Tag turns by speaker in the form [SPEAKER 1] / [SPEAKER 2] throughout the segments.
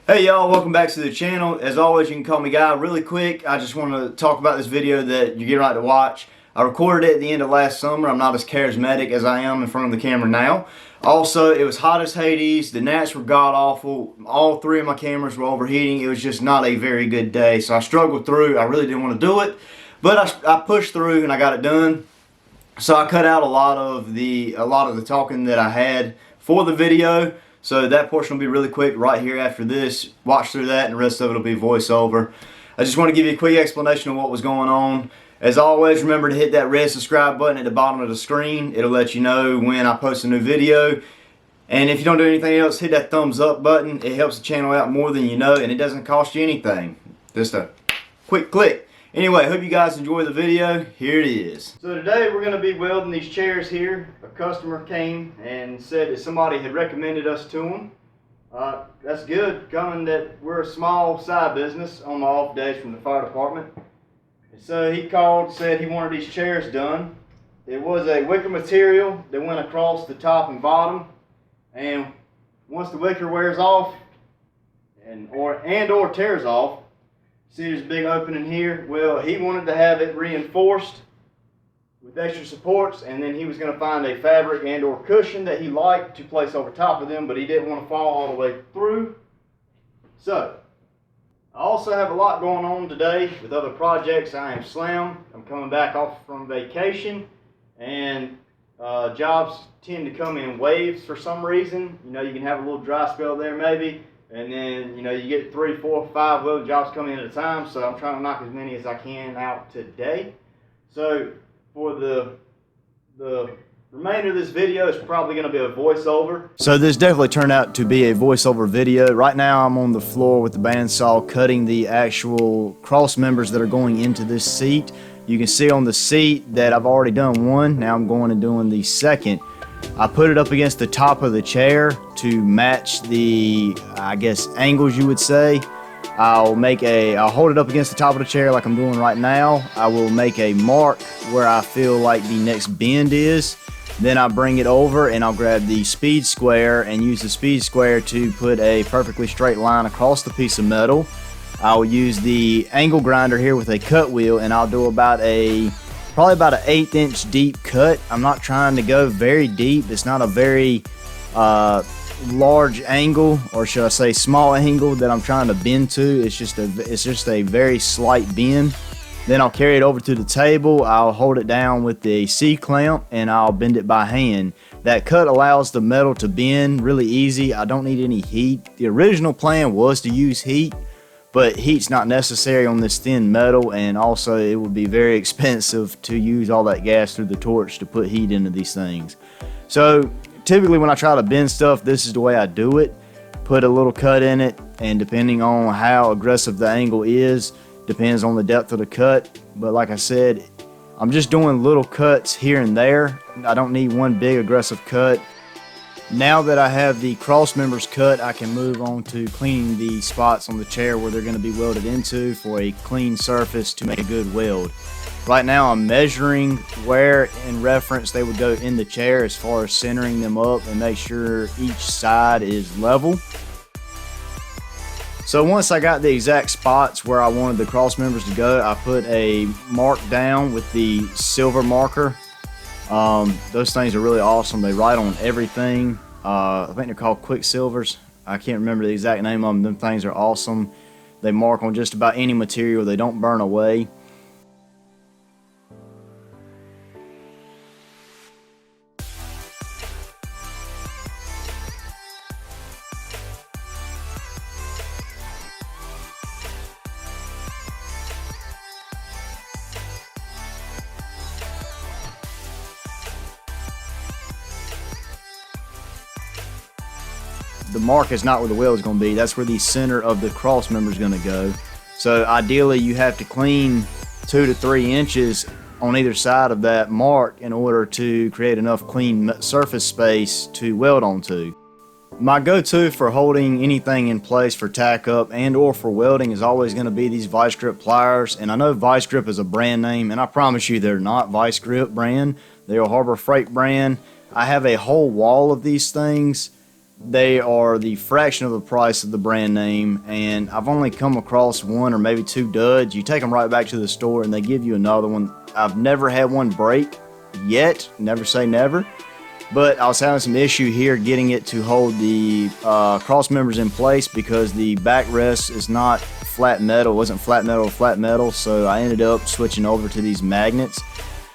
[SPEAKER 1] Hey y'all, welcome back to the channel. As always, you can call me Guy. Really quick, I just want to talk about this video that you're getting right to watch. I recorded it at the end of last summer. I'm not as charismatic as I am in front of the camera now. Also, it was hot as Hades. The gnats were god-awful. All three of my cameras were overheating. It was just not a very good day. So I struggled through. I really didn't want to do it. But I pushed through and I got it done. So I cut out a lot of the talking that I had for the video. So that portion will be really quick right here after this. Watch through that and the rest of it will be voiceover. I just want to give you a quick explanation of what was going on. As always, remember to hit that red subscribe button at the bottom of the screen. It'll let you know when I post a new video. And if you don't do anything else, hit that thumbs up button. It helps the channel out more than you know, and it doesn't cost you anything. Just a quick click. Anyway, hope you guys enjoy the video. Here it is. So today we're going to be welding these chairs here. A customer came and said that somebody had recommended us to him. That's good, coming that we're a small side business on my off days from the fire department. And so he called, said he wanted these chairs done. It was a wicker material that went across the top and bottom. And once the wicker wears off or tears off, see there's a big opening here. Well, he wanted to have it reinforced with extra supports, and then he was going to find a fabric and or cushion that he liked to place over top of them, but he didn't want to fall all the way through. So, I also have a lot going on today with other projects. I am slammed. I'm coming back off from vacation, and jobs tend to come in waves for some reason. You know, you can have a little dry spell there maybe. And then, you know, you get 3, 4, 5 welding jobs coming in at a time, so I'm trying to knock as many as I can out today. So for the remainder of this video, it's probably going to be a voiceover. So this definitely turned out to be a voiceover video. Right now I'm on the floor with the bandsaw cutting the actual cross members that are going into this seat. You can see on the seat that I've already done one. Now I'm going and doing the second. I put it up against the top of the chair to match the, I guess, angles you would say. I'll hold it up against the top of the chair like I'm doing right now. I will make a mark where I feel like the next bend is. Then I bring it over and I'll grab the speed square and use the speed square to put a perfectly straight line across the piece of metal. I'll use the angle grinder here with a cut wheel, and I'll do probably about an 1/8 inch deep cut. I'm not trying to go very deep. It's not a very large angle, or should I say small angle, that I'm trying to bend to. It's just a very slight bend. Then I'll carry it over to the table. I'll hold it down with the C-clamp and I'll bend it by hand. That cut allows the metal to bend really easy. I don't need any heat. The original plan was to use heat, but heat's not necessary on this thin metal, and also it would be very expensive to use all that gas through the torch to put heat into these things. So typically when I try to bend stuff, this is the way I do it. Put a little cut in it, and depending on how aggressive the angle is, depends on the depth of the cut. But like I said, I'm just doing little cuts here and there. I don't need one big aggressive cut. Now that I have the cross members cut, I can move on to cleaning the spots on the chair where they're going to be welded into for a clean surface to make a good weld. Right now I'm measuring where in reference they would go in the chair as far as centering them up and make sure each side is level. So once I got the exact spots where I wanted the cross members to go, I put a mark down with the silver marker. Those things are really awesome. They write on everything. I think they're called Quicksilvers. I can't remember the exact name of them. Them things are awesome. They mark on just about any material. They don't burn away. The mark is not where the weld is going to be. That's where the center of the cross member is going to go. So ideally you have to clean 2 to 3 inches on either side of that mark in order to create enough clean surface space to weld onto. My go-to for holding anything in place for tack up and or for welding is always going to be these Vice Grip pliers. And I know Vice Grip is a brand name, and I promise you they're not Vice Grip brand. They're a Harbor Freight brand. I have a whole wall of these things.
[SPEAKER 2] they are the fraction of the price of the brand name, and I've only come across one or maybe two duds. You take them right back to the store and they give you another one. I've never had one break yet, never say never, but I was having some issue here getting it to hold the cross members in place because the backrest is not flat metal, wasn't flat metal, so I ended up switching over to these magnets.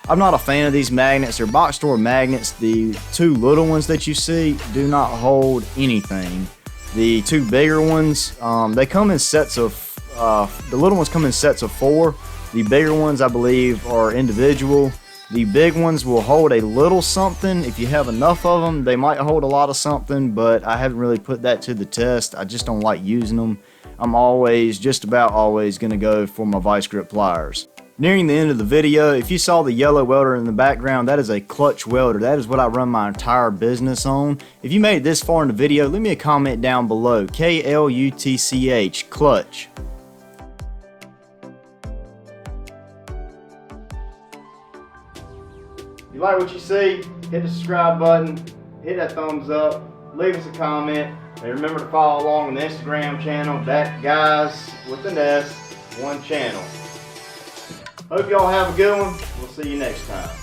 [SPEAKER 2] I'm not a fan of these magnets. They're box store magnets. The two little ones that you see do not hold anything. The two bigger ones, they come in sets of, the little ones come in sets of 4. The bigger ones, I believe, are individual. The big ones will hold a little something. If you have enough of them, they might hold a lot of something, but I haven't really put that to the test. I just don't like using them. I'm always, just about always, going to go for my vice grip pliers. Nearing the end of the video, if you saw the yellow welder in the background, that is a clutch welder. That is what I run my entire business on. If you made it this far in the video, leave me a comment down below. KLUTCH, clutch.
[SPEAKER 1] If you like what you see, hit the subscribe button, hit that thumbs up, leave us a comment, and remember to follow along on the Instagram channel, that guys with an S, one channel. Hope y'all have a good one. We'll see you next time.